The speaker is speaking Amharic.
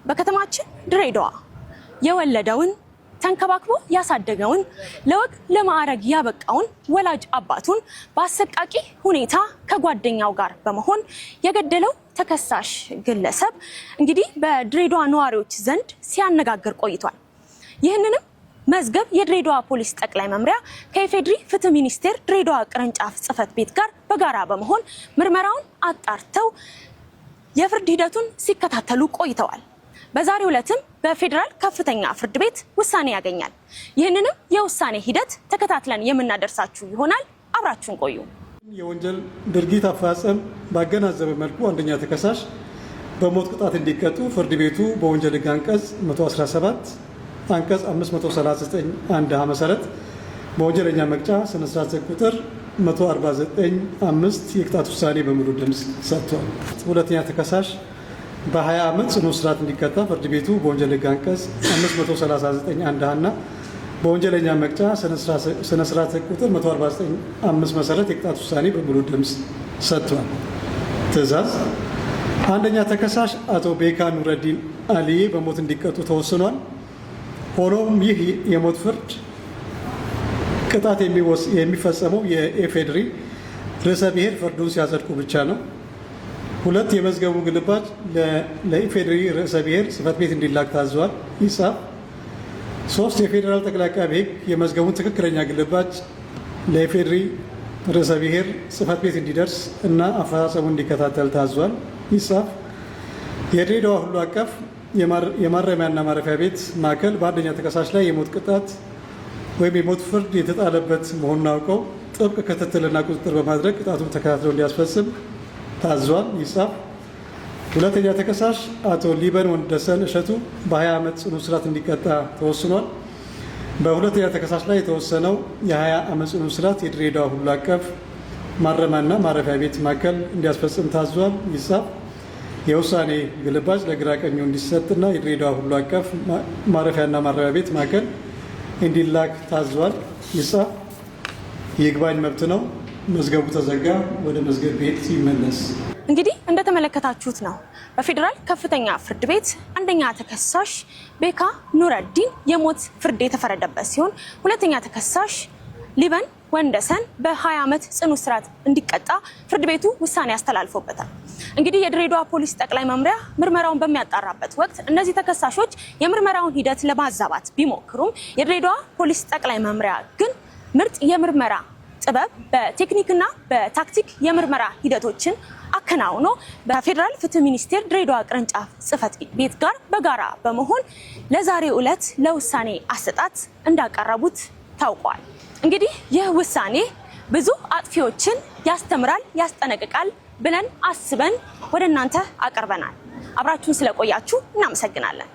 በከተማችን ድሬዳዋ የወለደውን ተንከባክቦ ያሳደገውን ለወግ ለማዕረግ ያበቃውን ወላጅ አባቱን በአሰቃቂ ሁኔታ ከጓደኛው ጋር በመሆን የገደለው ተከሳሽ ግለሰብ እንግዲህ በድሬዳዋ ነዋሪዎች ዘንድ ሲያነጋግር ቆይቷል። ይህንንም መዝገብ የድሬዳዋ ፖሊስ ጠቅላይ መምሪያ ከኢፌድሪ ፍትህ ሚኒስቴር ድሬዳዋ ቅርንጫፍ ጽህፈት ቤት ጋር በጋራ በመሆን ምርመራውን አጣርተው የፍርድ ሂደቱን ሲከታተሉ ቆይተዋል። በዛሬው ዕለትም በፌደራል ከፍተኛ ፍርድ ቤት ውሳኔ ያገኛል። ይህንንም የውሳኔ ሂደት ተከታትለን የምናደርሳችሁ ይሆናል። አብራችሁን ቆዩ። የወንጀል ድርጊት አፈጻጸም ባገናዘበ መልኩ አንደኛ ተከሳሽ በሞት ቅጣት እንዲቀጡ ፍርድ ቤቱ በወንጀል ሕግ አንቀጽ 117 አንቀጽ 539 አንድ መሰረት በወንጀለኛ መቅጫ ስነ ስርዓት ቁጥር 149(5) የቅጣት ውሳኔ በሙሉ ድምፅ ሰጥቷል። ሁለተኛ ተከሳሽ በ20 ዓመት ጽኑ እስራት እንዲቀጣ ፍርድ ቤቱ በወንጀል ሕግ አንቀጽ 539 አንድ እና በወንጀለኛ መቅጫ ስነ ስርዓት ቁጥር 149(5) መሰረት የቅጣት ውሳኔ በሙሉ ድምፅ ሰጥቷል። ትዕዛዝ አንደኛ ተከሳሽ አቶ ቤካ ኑረዲን አሊዬ በሞት እንዲቀጡ ተወስኗል። ሆኖም ይህ የሞት ፍርድ ቅጣት የሚፈጸመው የኢፌድሪ ርዕሰ ብሔር ፍርዱን ሲያጸድቁ ብቻ ነው። ሁለት የመዝገቡ ግልባጭ ለኢፌድሪ ርዕሰ ብሔር ጽህፈት ቤት እንዲላክ ታዟል። ይጻፍ። ሶስት የፌዴራል ጠቅላይ አቃቤ ሕግ የመዝገቡን ትክክለኛ ግልባጭ ለኢፌድሪ ርዕሰ ብሔር ጽህፈት ቤት እንዲደርስ እና አፈጻጸሙ እንዲከታተል ታዟል። ይጻፍ። የድሬዳዋ ሁሉ አቀፍ የማረሚያና ማረፊያ ቤት ማዕከል በአንደኛ ተከሳሽ ላይ የሞት ቅጣት ወይም የሞት ፍርድ የተጣለበት መሆኑን አውቀው ጥብቅ ክትትልና ቁጥጥር በማድረግ ቅጣቱን ተከታትለው እንዲያስፈጽም ታዟል። ይጻፍ። ሁለተኛ ተከሳሽ አቶ ሊበን ወንደሰን እሸቱ በ20 ዓመት ጽኑ እስራት እንዲቀጣ ተወስኗል። በሁለተኛ ተከሳሽ ላይ የተወሰነው የ20 ዓመት ጽኑ እስራት የድሬዳዋ ሁሉ አቀፍ ማረሚያና ማረፊያ ቤት ማዕከል እንዲያስፈጽም ታዟል። ይጻፍ። የውሳኔ ግልባጭ ለግራ ቀኙ እንዲሰጥና የድሬዳዋ ሁሉ አቀፍ ማረፊያና ማረሚያ ቤት ማዕከል እንዲላክ ታዟል። ይጻፍ። ይግባኝ መብት ነው። መዝገቡ ተዘጋ። ወደ መዝገብ ቤት ይመለስ። እንግዲህ እንደተመለከታችሁት ነው በፌደራል ከፍተኛ ፍርድ ቤት አንደኛ ተከሳሽ ቤካ ኑረዲን የሞት ፍርድ የተፈረደበት ሲሆን ሁለተኛ ተከሳሽ ሊበን ወንደሰን በ20 ዓመት ጽኑ እስራት እንዲቀጣ ፍርድ ቤቱ ውሳኔ አስተላልፎበታል። እንግዲህ የድሬዳዋ ፖሊስ ጠቅላይ መምሪያ ምርመራውን በሚያጣራበት ወቅት እነዚህ ተከሳሾች የምርመራውን ሂደት ለማዛባት ቢሞክሩም የድሬዳዋ ፖሊስ ጠቅላይ መምሪያ ግን ምርጥ የምርመራ ጥበብ በቴክኒክና በታክቲክ የምርመራ ሂደቶችን አከናውኖ በፌደራል ፍትህ ሚኒስቴር ድሬዳዋ ቅርንጫፍ ጽህፈት ቤት ጋር በጋራ በመሆን ለዛሬው ዕለት ለውሳኔ አሰጣጥ እንዳቀረቡት ታውቋል። እንግዲህ ይህ ውሳኔ ብዙ አጥፊዎችን ያስተምራል፣ ያስጠነቅቃል ብለን አስበን ወደ እናንተ አቀርበናል። አብራችሁን ስለቆያችሁ እናመሰግናለን።